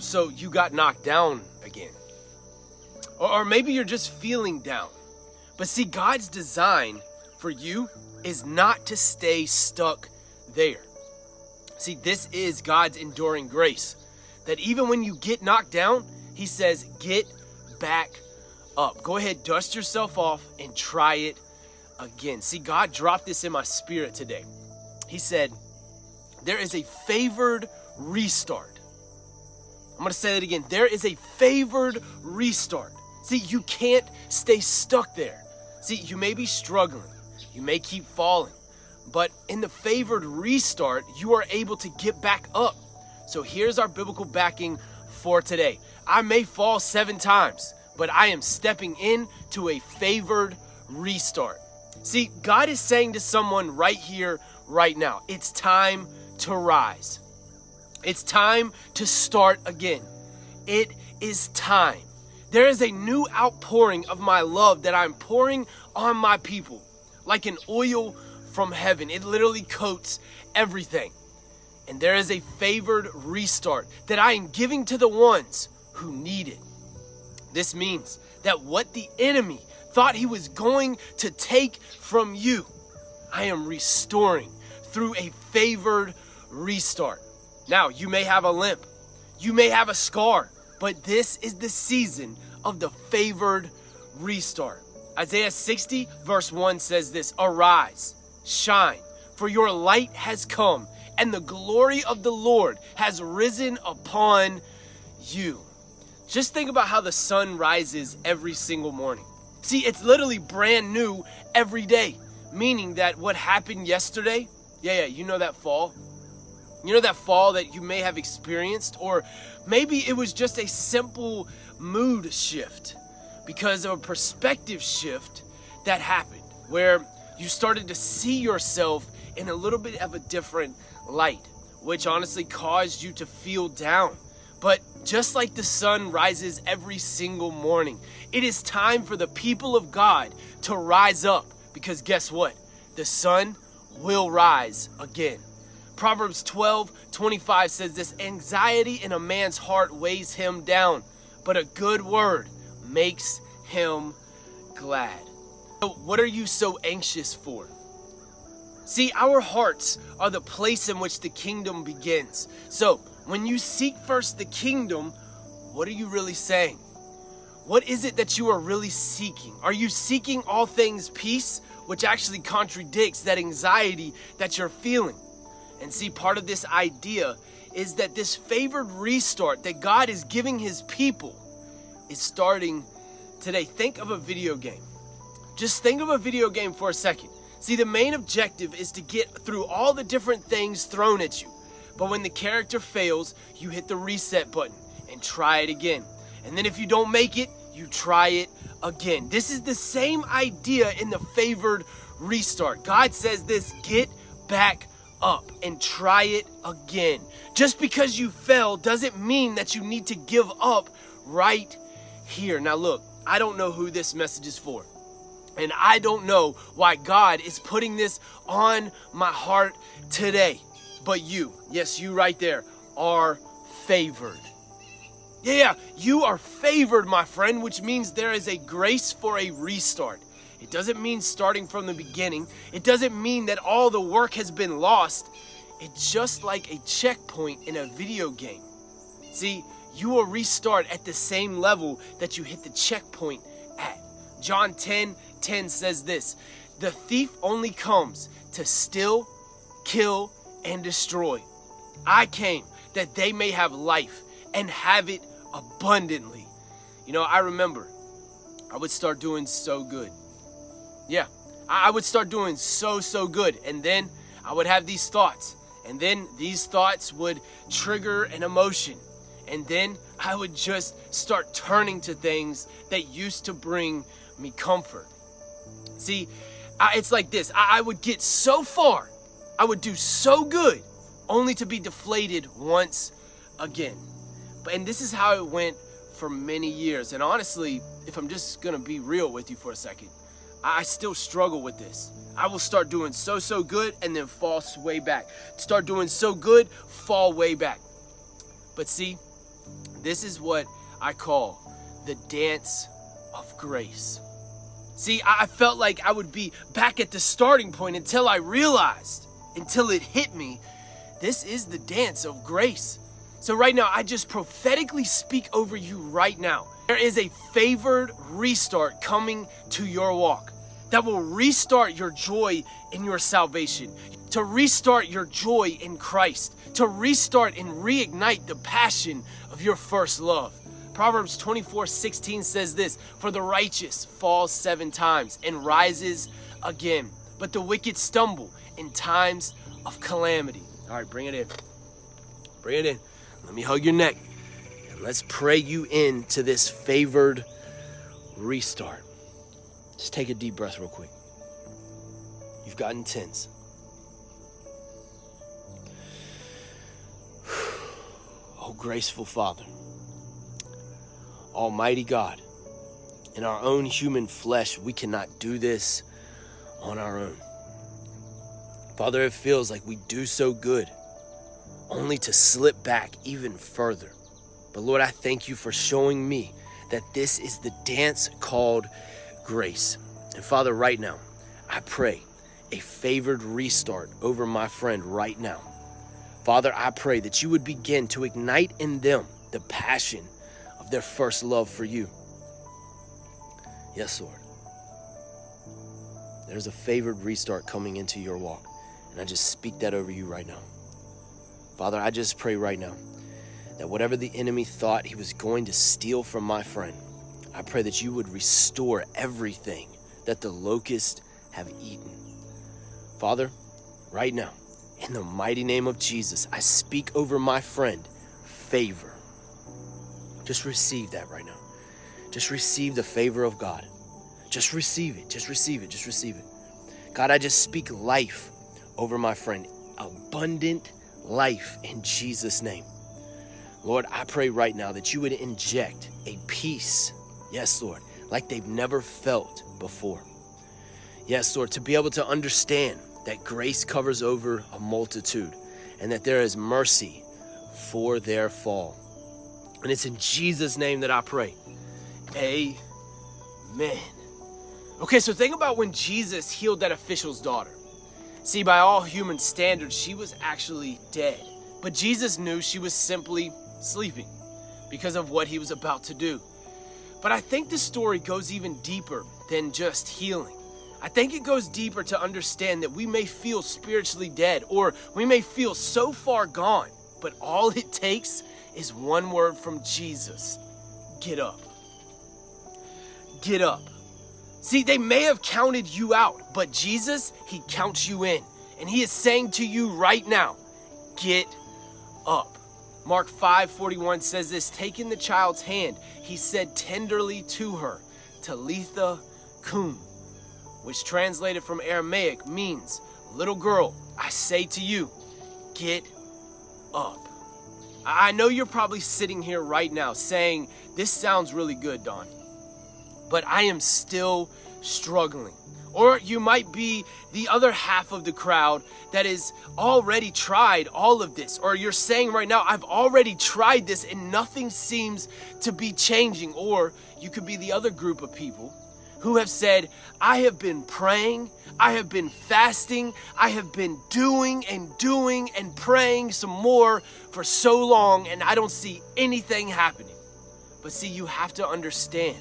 So you got knocked down again. Or maybe you're just feeling down. But see, God's design for you is not to stay stuck there. See, this is God's enduring grace. That even when you get knocked down, he says, get back up. Go ahead, dust yourself off and try it again. See, God dropped this in my spirit today. He said, there is a favored restart. I'm going to say that again. There is a favored restart. See, you can't stay stuck there. See, you may be struggling. You may keep falling. But in the favored restart, you are able to get back up. So here's our biblical backing for today. I may fall 7 times, but I am stepping into a favored restart. See, God is saying to someone right here, right now, it's time to rise. It's time to start again. It is time. There is a new outpouring of my love that I'm pouring on my people, like an oil from heaven. It literally coats everything. And there is a favored restart that I am giving to the ones who need it. This means that what the enemy thought he was going to take from you, I am restoring through a favored restart. Now, you may have a limp, you may have a scar, but this is the season of the favored restart. Isaiah 60 verse 1 says this, arise, shine, for your light has come, and the glory of the Lord has risen upon you. Just think about how the sun rises every single morning. See, it's literally brand new every day, meaning that what happened yesterday, you know that fall? You know that fall that you may have experienced? Or maybe it was just a simple mood shift because of a perspective shift that happened where you started to see yourself in a little bit of a different light, which honestly caused you to feel down. But just like the sun rises every single morning, it is time for the people of God to rise up, because guess what? The sun will rise again. Proverbs 12:25 says this, anxiety in a man's heart weighs him down, but a good word makes him glad. So what are you so anxious for? See, our hearts are the place in which the kingdom begins. So when you seek first the kingdom, what are you really saying? What is it that you are really seeking? Are you seeking all things peace, which actually contradicts that anxiety that you're feeling? And see, part of this idea is that this favored restart that God is giving his people is starting today. Think of a video game. Just think of a video game for a second. See, the main objective is to get through all the different things thrown at you. But when the character fails, you hit the reset button and try it again. And then if you don't make it, you try it again. This is the same idea in the favored restart. God says this, get back up and try it again. Just because you fell doesn't mean that you need to give up right here. Now look, I don't know who this message is for. And I don't know why God is putting this on my heart today. But you, yes, you right there, are favored. Yeah, you are favored, my friend, which means there is a grace for a restart. It doesn't mean starting from the beginning. It doesn't mean that all the work has been lost. It's just like a checkpoint in a video game. See, you will restart at the same level that you hit the checkpoint at. John 10:10 says this, the thief only comes to steal, kill, and destroy. I came that they may have life and have it abundantly. You know, I remember I would start doing so good. Yeah, I would start doing so good. And then I would have these thoughts. And then these thoughts would trigger an emotion. And then I would just start turning to things that used to bring me comfort. See, it's like this. I would get so far. I would do so good only to be deflated once again. And this is how it went for many years. And honestly, if I'm just going to be real with you for a second, I still struggle with this. I will start doing so good and then fall way back. Start doing so good, fall way back. But see, this is what I call the dance of grace. See, I felt like I would be back at the starting point until I realized, until it hit me, this is the dance of grace. So right now, I just prophetically speak over you right now. There is a favored restart coming to your walk that will restart your joy in your salvation, to restart your joy in Christ, to restart and reignite the passion of your first love. Proverbs 24:16 says this, "For the righteous falls 7 times and rises again, but the wicked stumble in times of calamity." All right, bring it in. Bring it in. Let me hug your neck. And let's pray you into this favored restart. Just take a deep breath real quick. You've gotten tense. Oh, graceful Father, Almighty God, in our own human flesh, we cannot do this on our own. Father, it feels like we do so good, only to slip back even further. But Lord, I thank you for showing me that this is the dance called grace. And Father, right now, I pray a favored restart over my friend right now. Father, I pray that you would begin to ignite in them the passion of their first love for you. Yes, Lord. There's a favored restart coming into your walk, and I just speak that over you right now. Father, I just pray right now that whatever the enemy thought he was going to steal from my friend, I pray that you would restore everything that the locusts have eaten. Father, right now, in the mighty name of Jesus, I speak over my friend favor. Just receive that right now. Just receive the favor of God. Just receive it. Just receive it. Just receive it. God, I just speak life over my friend. Abundant life in Jesus' name. Lord, I pray right now that you would inject a peace, yes, Lord, like they've never felt before. Yes, Lord, to be able to understand that grace covers over a multitude and that there is mercy for their fall. And it's in Jesus' name that I pray. Amen. Okay, so think about when Jesus healed that official's daughter. See, by all human standards, she was actually dead. But Jesus knew she was simply sleeping because of what he was about to do. But I think the story goes even deeper than just healing. I think it goes deeper to understand that we may feel spiritually dead, or we may feel so far gone, but all it takes is one word from Jesus: get up. Get up. See, they may have counted you out, but Jesus, he counts you in. And he is saying to you right now, get up. Mark 5:41 says this, taking the child's hand, he said tenderly to her, Talitha cum, which translated from Aramaic means, little girl, I say to you, get up. I know you're probably sitting here right now saying, this sounds really good, Don, but I am still struggling. Or you might be the other half of the crowd that has already tried all of this. Or you're saying right now, I've already tried this and nothing seems to be changing. Or you could be the other group of people who have said, I have been praying, I have been fasting, I have been doing and praying some more for so long, and I don't see anything happening. But see, you have to understand,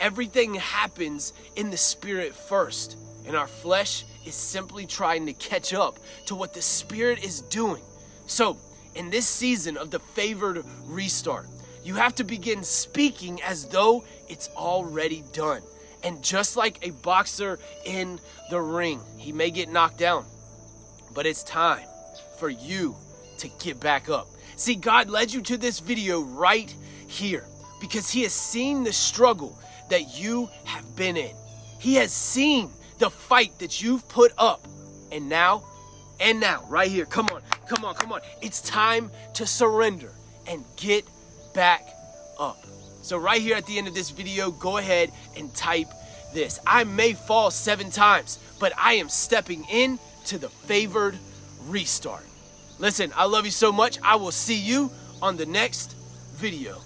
everything happens in the spirit first, and our flesh is simply trying to catch up to what the spirit is doing. So, in this season of the favored restart, you have to begin speaking as though it's already done. And just like a boxer in the ring, he may get knocked down, but it's time for you to get back up. See, God led you to this video right here because he has seen the struggle that you have been in. He has seen the fight that you've put up. And now, right here, come on. It's time to surrender and get back up. So right here at the end of this video, go ahead and type this. I may fall 7 times, but I am stepping in to the favored restart. Listen, I love you so much. I will see you on the next video.